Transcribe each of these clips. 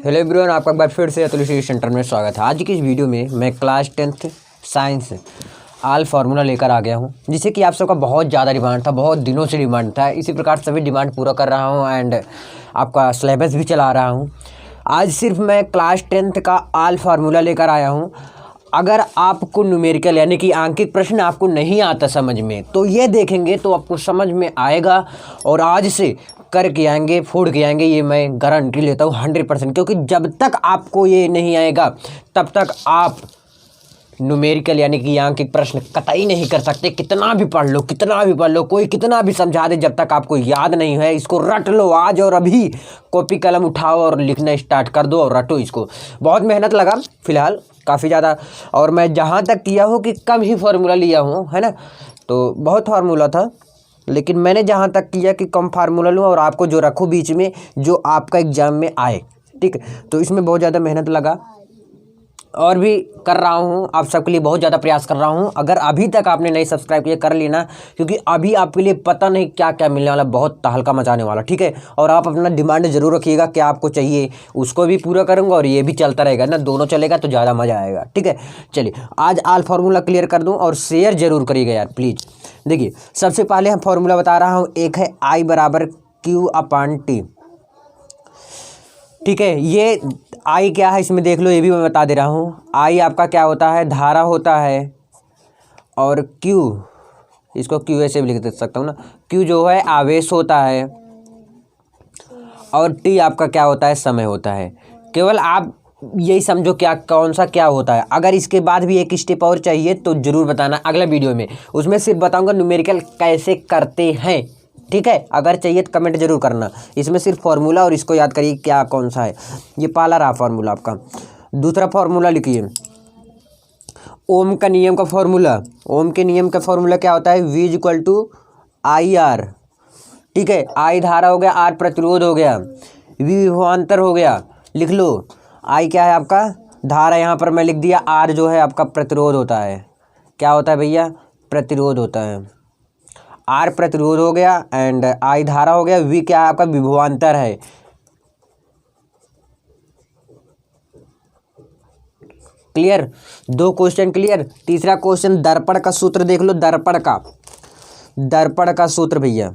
Hello everyone, आपका एक बार फिर से अतुल स्टडी सेंटर में स्वागत है। आज की इस वीडियो में मैं क्लास 10th साइंस आल फार्मूला लेकर आ गया हूं, जिसे कि आप सबका बहुत ज़्यादा डिमांड था, बहुत दिनों से डिमांड था। इसी प्रकार सभी डिमांड पूरा कर रहा हूं एंड आपका सिलेबस भी चला रहा हूं। आज सिर्फ मैं क्लास 10th का आल फार्मूला लेकर आया हूँ। अगर आपको न्यूमेरिकल यानी कि आंकिक प्रश्न आपको नहीं आता समझ में, तो ये देखेंगे तो आपको समझ में आएगा और आज से करके आएंगे, फोड़ के आएंगे, ये मैं गारंटी लेता हूँ 100%। क्योंकि जब तक आपको ये नहीं आएगा तब तक आप न्यूमेरिकल यानी कि आंकिक प्रश्न कतई नहीं कर सकते। कितना भी पढ़ लो, कितना भी पढ़ लो, कोई कितना भी समझा दे, जब तक आपको याद नहीं है इसको रट लो आज और अभी। कॉपी कलम उठाओ और लिखना स्टार्ट कर दो और रटो इसको। बहुत मेहनत लगा फिलहाल, काफ़ी ज़्यादा, और मैं जहाँ तक किया हूँ कि कम ही फार्मूला लिया हूँ, है ना। तो बहुत फार्मूला था, लेकिन मैंने जहाँ तक किया कि कम फार्मूला लूँ और आपको जो रखूँ बीच में, जो आपका एग्जाम में आए, ठीक है। तो इसमें बहुत ज़्यादा मेहनत लगा और भी कर रहा हूँ, आप सबके लिए बहुत ज़्यादा प्रयास कर रहा हूँ। अगर अभी तक आपने नहीं सब्सक्राइब किया कर लेना, क्योंकि अभी आपके लिए पता नहीं क्या क्या मिलने वाला, बहुत तहलका मचाने वाला, ठीक है। और आप अपना डिमांड ज़रूर रखिएगा, क्या आपको चाहिए उसको भी पूरा करूँगा और ये भी चलता रहेगा ना, दोनों चलेगा तो ज़्यादा मज़ा आएगा, ठीक है। चलिए आज आल फार्मूला क्लियर कर दूँ और शेयर ज़रूर करिएगा यार प्लीज़। देखिए सबसे पहले हम फार्मूला बता रहा हूँ, एक है I बराबर Q/T, ठीक है। ये I क्या है इसमें देख लो, ये भी मैं बता दे रहा हूँ। I आपका क्या होता है, धारा होता है, और Q, इसको Q ऐसे भी लिख दे सकता हूँ ना, Q जो है आवेश होता है, और T आपका क्या होता है, समय होता है। केवल आप यही समझो क्या कौन सा क्या होता है। अगर इसके बाद भी एक स्टेप और चाहिए तो ज़रूर बताना अगला वीडियो में, उसमें सिर्फ बताऊँगा न्यूमेरिकल कैसे करते हैं, ठीक है। अगर चाहिए तो कमेंट जरूर करना। इसमें सिर्फ फार्मूला और इसको याद करिए क्या कौन सा है। ये पहला रहा फार्मूला आपका। दूसरा फार्मूला लिखिए, ओम का नियम का फार्मूला। ओम के नियम का फार्मूला क्या होता है, V = IR, ठीक है। I धारा हो गया, R प्रतिरोध हो गया, V विभवांतर हो गया। लिख लो, I क्या है आपका धारा, यहाँ पर मैं लिख दिया। R जो है आपका प्रतिरोध होता है, क्या होता है भैया, प्रतिरोध होता है। R प्रतिरोध हो गया एंड I धारा हो गया, V क्या है आपका विभवांतर है। क्लियर, दो क्वेश्चन क्लियर। तीसरा क्वेश्चन दर्पण का सूत्र देख लो, दर्पण का सूत्र भैया।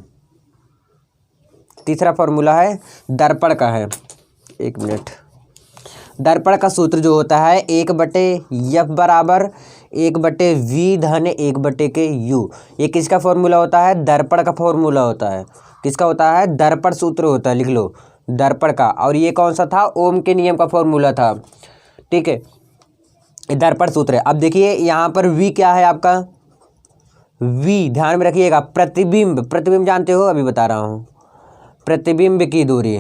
तीसरा फॉर्मूला है दर्पण का है, एक मिनट। दर्पण का सूत्र जो होता है 1/F बराबर 1/V धन 1/U। ये किसका फॉर्मूला होता है, दर्पण का फॉर्मूला होता है। किसका होता है, दर्पण सूत्र होता है, लिख लो दर्पण का। और ये कौन सा था, ओम के नियम का फॉर्मूला था, ठीक है। दर्पण सूत्र है। अब देखिए यहाँ पर V क्या है आपका, V ध्यान में रखिएगा, प्रतिबिंब जानते हो, अभी बता रहा हूँ। प्रतिबिंब की दूरी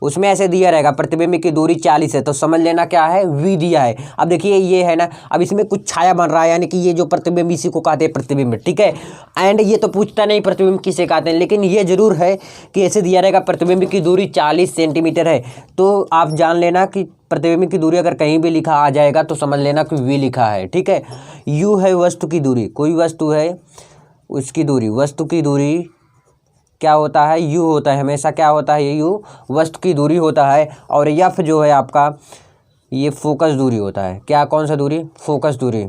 उसमें ऐसे दिया रहेगा, प्रतिबिंब की दूरी 40 है, तो समझ लेना क्या है, V दिया है। अब देखिए ये है ना, अब इसमें कुछ छाया बन रहा है, यानी कि ये जो प्रतिबिंब, इसी को कहते हैं प्रतिबिंब, ठीक है। एंड ये तो पूछता नहीं प्रतिबिंब किसे कहते हैं, लेकिन ये जरूर है कि ऐसे दिया रहेगा प्रतिबिंब की दूरी 40 सेंटीमीटर है, तो आप जान लेना कि प्रतिबिंब की दूरी अगर कहीं भी लिखा आ जाएगा तो समझ लेना कि V लिखा है, ठीक है। U है वस्तु की दूरी, कोई वस्तु है उसकी दूरी, वस्तु की दूरी क्या होता है, U होता है हमेशा। क्या होता है, ये U वस्तु की दूरी होता है। और F जो है आपका, ये फोकस दूरी होता है। क्या, कौन सा दूरी, फोकस दूरी।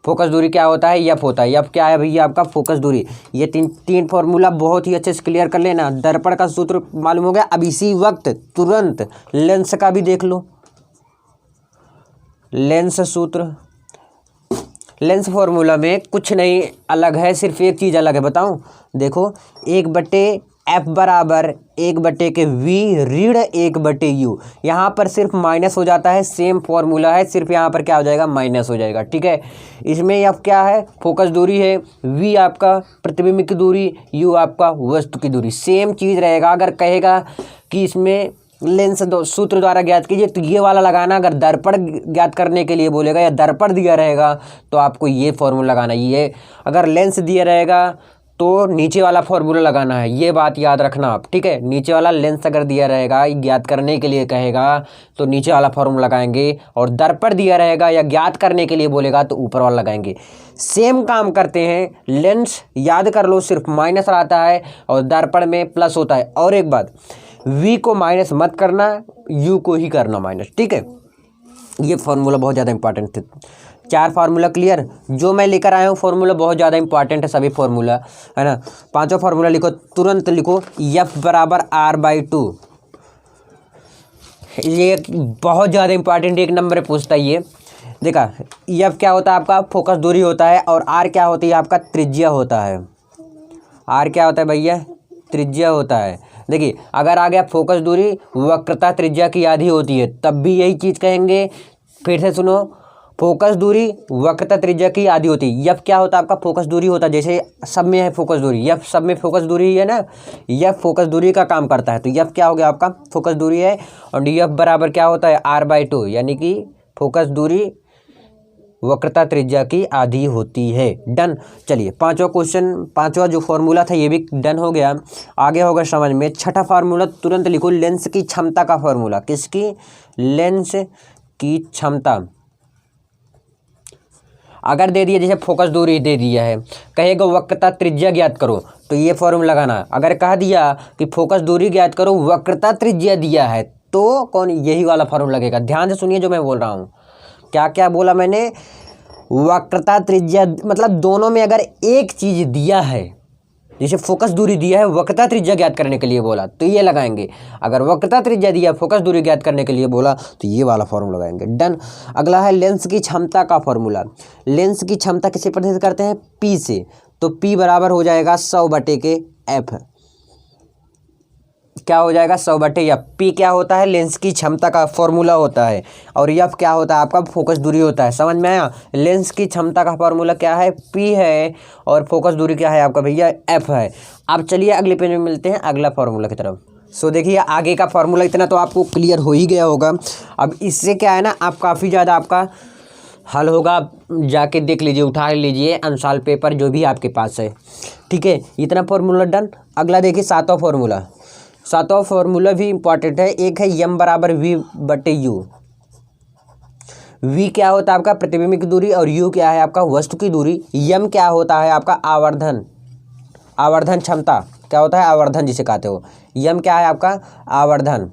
फोकस दूरी क्या होता है, F होता है। F क्या है भैया आपका, फोकस दूरी। ये तीन फार्मूला बहुत ही अच्छे से क्लियर कर लेना। दर्पण का सूत्र मालूम हो गया। अब इसी वक्त तुरंत लेंस का भी देख लो, लेंस सूत्र। लेंस फार्मूला में कुछ नहीं अलग है, सिर्फ एक चीज़ अलग है, बताऊं। देखो 1/F बराबर 1/V ऋण 1/U। यहाँ पर सिर्फ माइनस हो जाता है, सेम फार्मूला है, सिर्फ यहाँ पर क्या हो जाएगा, माइनस हो जाएगा, ठीक है। इसमें F क्या है, फोकस दूरी है, V आपका प्रतिबिंब की दूरी, U आपका वस्तु की दूरी, सेम चीज़ रहेगा। अगर कहेगा कि इसमें लेंस सूत्र द्वारा ज्ञात कीजिए तो ये वाला लगाना। अगर दर्पण ज्ञात करने के लिए बोलेगा या दर्पण दिया रहेगा तो आपको ये फॉर्मूला लगाना। ये अगर लेंस दिया रहेगा तो नीचे वाला फॉर्मूला लगाना है, ये बात याद रखना आप, ठीक है। नीचे वाला लेंस अगर दिया रहेगा, ज्ञात करने के लिए कहेगा तो नीचे वाला फॉर्मूला लगाएंगे, और दर्पण दिया रहेगा या ज्ञात करने के लिए बोलेगा तो ऊपर वाला लगाएंगे। सेम काम करते हैं। लेंस याद कर लो सिर्फ माइनस रहता है और दर्पण में प्लस होता है। और एक बात, वी को माइनस मत करना, यू को ही करना माइनस, ठीक है। ये फार्मूला बहुत ज़्यादा इंपॉर्टेंट थे। 4 फार्मूला क्लियर, जो मैं लेकर आया हूँ फार्मूला बहुत ज़्यादा इंपॉर्टेंट है सभी फार्मूला, है ना। 5वां फार्मूला लिखो, तुरंत लिखो, F बराबर R/2। ये बहुत ज़्यादा इंपॉर्टेंट, 1 नंबर पूछता है ये। देखा, F क्या होता है आपका, फोकस दूरी होता है, और R क्या होती है आपका, त्रिज्या होता है। R क्या होता है भैया, त्रिज्या होता है। देखिए, अगर आ गया फोकस दूरी, वक्रता त्रिज्या की आधी होती है, तब भी यही चीज़ कहेंगे। फिर से सुनो, फोकस दूरी वक्रता त्रिज्या की आधी होती है। F क्या होता है आपका, फोकस दूरी होता है। जैसे सब में है फोकस दूरी, F सब में फोकस दूरी है ना, F फोकस दूरी का काम करता है। तो F क्या हो गया आपका, फोकस दूरी है, और F बराबर क्या होता है, R/2, यानी कि फोकस दूरी वक्रता त्रिज्या की आधी होती है। डन। चलिए 5वां क्वेश्चन, 5वां जो फार्मूला था ये भी डन हो गया, आगे होगा समझ में। 6ठा फार्मूला तुरंत लिखो, लेंस की क्षमता का फार्मूला। किसकी, लेंस की क्षमता। अगर दे दिया, जैसे फोकस दूरी दे दिया है, कहेगा वक्रता त्रिज्या ज्ञात करो, तो ये फॉर्मूला लगाना। अगर कह दिया कि फोकस दूरी ज्ञात करो, वक्रता त्रिज्या दिया है, तो कौन, यही वाला फॉर्मूला लगेगा। ध्यान से सुनिए जो मैं बोल रहा हूँ, क्या क्या बोला मैंने, वक्रता त्रिज्या, मतलब दोनों में अगर एक चीज दिया है, जैसे फोकस दूरी दिया है, वक्रता त्रिज्या ज्ञात करने के लिए बोला, तो ये लगाएंगे। अगर वक्रता त्रिज्या दिया, फोकस दूरी ज्ञात करने के लिए बोला, तो ये वाला फॉर्मूला लगाएंगे। डन। अगला है लेंस की क्षमता का फॉर्मूला। लेंस की क्षमता किसे प्रदर्शित करते हैं, P से। तो P बराबर हो जाएगा 100/F। क्या हो जाएगा, 100/F। P क्या होता है, लेंस की क्षमता का फॉर्मूला होता है, और F क्या होता है आपका, फोकस दूरी होता है। समझ में आया। लेंस की क्षमता का फॉर्मूला क्या है, P है, और फोकस दूरी क्या है आपका भैया, F है। अब चलिए अगले पेज में मिलते हैं, अगला फॉर्मूला की तरफ। सो देखिए, आगे का फॉर्मूला इतना तो आपको क्लियर हो ही गया होगा। अब इससे क्या है ना, आप काफ़ी ज़्यादा आपका हल होगा, आप जाके देख लीजिए, उठा लीजिए आंसर पेपर जो भी आपके पास है, ठीक है। इतना फॉर्मूला डन। अगला देखिए 7वां फॉर्मूला। 7वां फॉर्मूला भी इंपॉर्टेंट है। एक है M बराबर V/U। V क्या होता है आपका, प्रतिबिंब की दूरी, और U क्या है आपका, वस्तु की दूरी। M क्या होता है आपका, आवर्धन, आवर्धन क्षमता। क्या होता है, आवर्धन जिसे कहते हो। M क्या है आपका, आवर्धन।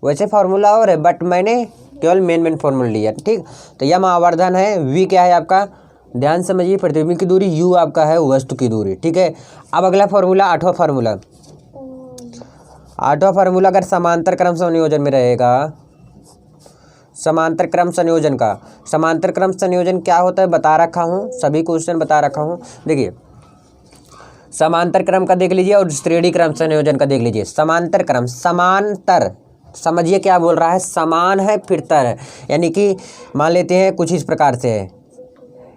वैसे फार्मूला और है, बट मैंने केवल मेन फार्मूला लिया, ठीक। तो M आवर्धन है, V क्या है आपका, ध्यान समझिए, प्रतिबिंब की दूरी, U आपका है वस्तु की दूरी, ठीक है। अब अगला फार्मूला, 8वां फार्मूला। 8वां फार्मूला अगर समांतर क्रम संयोजन में रहेगा, समांतर क्रम संयोजन का, समांतर क्रम संयोजन क्या होता है बता रखा हूँ, सभी क्वेश्चन बता रखा हूँ। देखिए, समांतर क्रम का देख लीजिए, और श्रेणी क्रम संयोजन का देख लीजिए। समांतर क्रम, समांतर, समझिए क्या बोल रहा है, समान है फिर तर है, यानी कि मान लेते हैं कुछ इस प्रकार से है,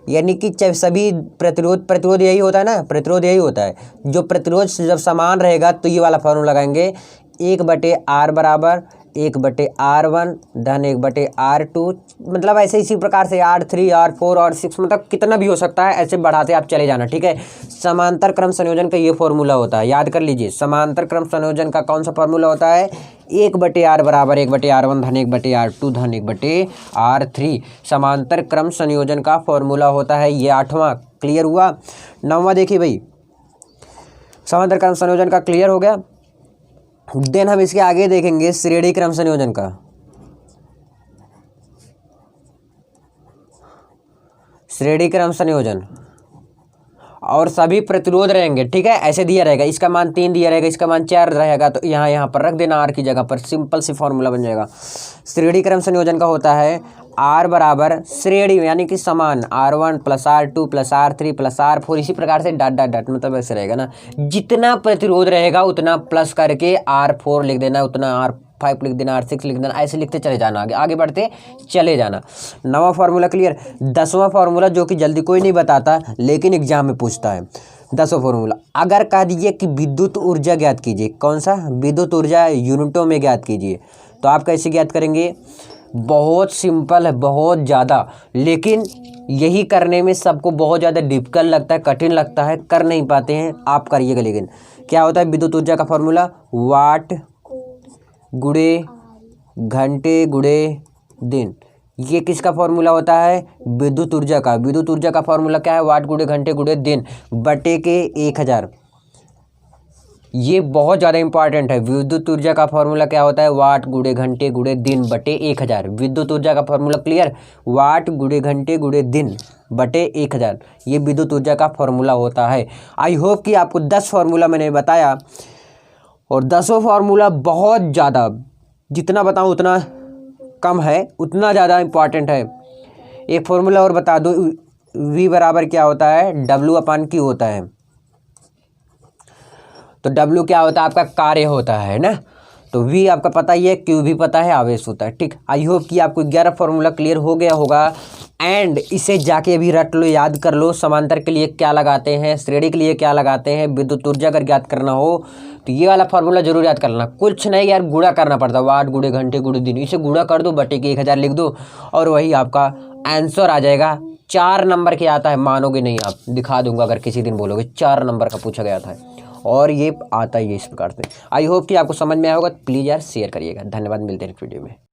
यानी कि सभी प्रतिरोध यही होता है ना, प्रतिरोध यही होता है। जो प्रतिरोध जब समान रहेगा तो ये वाला फॉर्मूला लगाएंगे, 1/R बराबर 1/R1 धन 1/R2, मतलब ऐसे इसी प्रकार से R3 R4 R6, मतलब कितना भी हो सकता है, ऐसे बढ़ाते आप चले जाना, ठीक है। समांतर क्रम संयोजन का ये फॉर्मूला होता है, याद कर लीजिए। समांतर क्रम संयोजन का कौन सा फॉर्मूला होता है, 1/R बराबर 1/R1 धन 1/R2 धन 1/R3 समांतर क्रम संयोजन का फॉर्मूला होता है। ये 8वां क्लियर हुआ। 9वां देखिए भाई, समांतर क्रम संयोजन का क्लियर हो गया। देन हम इसके आगे देखेंगे श्रेणी क्रम संयोजन का। श्रेणी क्रम संयोजन, और सभी प्रतिरोध रहेंगे, ठीक है। ऐसे दिया रहेगा, इसका मान 3 दिया रहेगा, इसका मान 4 रहेगा, तो यहाँ पर रख देना R की जगह पर, सिंपल सी फॉर्मूला बन जाएगा। श्रेणी क्रम संयोजन का होता है R बराबर श्रेणी, यानी कि समान, R1 + R2 + R3 + R4, इसी प्रकार से डॉट डॉट डॉट, मतलब ऐसे रहेगा ना, जितना प्रतिरोध रहेगा उतना प्लस करके R4 लिख देना, उतना R5 लिख देना, R6 लिख देना, ऐसे लिखते चले जाना, आगे आगे बढ़ते चले जाना। 9वां फार्मूला क्लियर। 10वां फार्मूला जो कि जल्दी कोई नहीं बताता, लेकिन एग्जाम में पूछता है। 10वां फार्मूला, अगर कह दीजिए कि विद्युत ऊर्जा ज्ञात कीजिए, कौन सा, विद्युत ऊर्जा यूनिटों में ज्ञात कीजिए, तो आप कैसे ज्ञात करेंगे, बहुत सिंपल है, बहुत ज़्यादा, लेकिन यही करने में सबको बहुत ज़्यादा डिफिकल्ट लगता है, कठिन लगता है, कर नहीं पाते हैं, आप करिएगा। लेकिन क्या होता है विद्युत ऊर्जा का फॉर्मूला, वाट गुणे घंटे गुणे दिन। ये किसका फॉर्मूला होता है, विद्युत ऊर्जा का। विद्युत ऊर्जा का फॉर्मूला क्या है, वाट गुणे घंटे गुणे दिन बटे के 1000, ये बहुत ज़्यादा इंपॉर्टेंट है। विद्युत ऊर्जा का फॉर्मूला क्या होता है? वाट गुणे घंटे गुणे दिन बटे 1000। विद्युत ऊर्जा का फॉर्मूला क्लियर? वाट गुणे घंटे गुणे दिन बटे 1000, ये विद्युत ऊर्जा का फॉर्मूला होता है। आई होप कि आपको 10 फार्मूला मैंने बताया, और 10 फार्मूला बहुत ज़्यादा, जितना बताऊँ उतना कम है, उतना ज़्यादा इंपॉर्टेंट है। एक फार्मूला और बता दो, V बराबर क्या होता है? W/Q होता है। तो W क्या होता है? आपका कार्य होता है ना। तो V आपका पता ही है, Q भी पता है, आवेश होता है। ठीक, आई होप कि आपको 11 फार्मूला क्लियर हो गया होगा। एंड इसे जाके अभी रट लो, याद कर लो। समांतर के लिए क्या लगाते हैं, श्रेणी के लिए क्या लगाते हैं, विद्युत ऊर्जा अगर याद करना हो तो ये वाला फार्मूला जरूर याद कर लेना। कुछ नहीं यार, गुणा करना पड़ता है, वाट गुणे घंटे गुणे दिन, इसे गुणा कर दो, बटे के 1000 लिख दो, और वही आपका आंसर आ जाएगा। 4 नंबर के आता है, मानोगे नहीं आप, दिखा दूंगा अगर किसी दिन बोलोगे 4 नंबर का पूछा गया था, और ये आता ही है इस प्रकार से। आई होप कि आपको समझ में आया होगा। प्लीज़ यार शेयर करिएगा। धन्यवाद, मिलते हैं नेक्स्ट वीडियो में।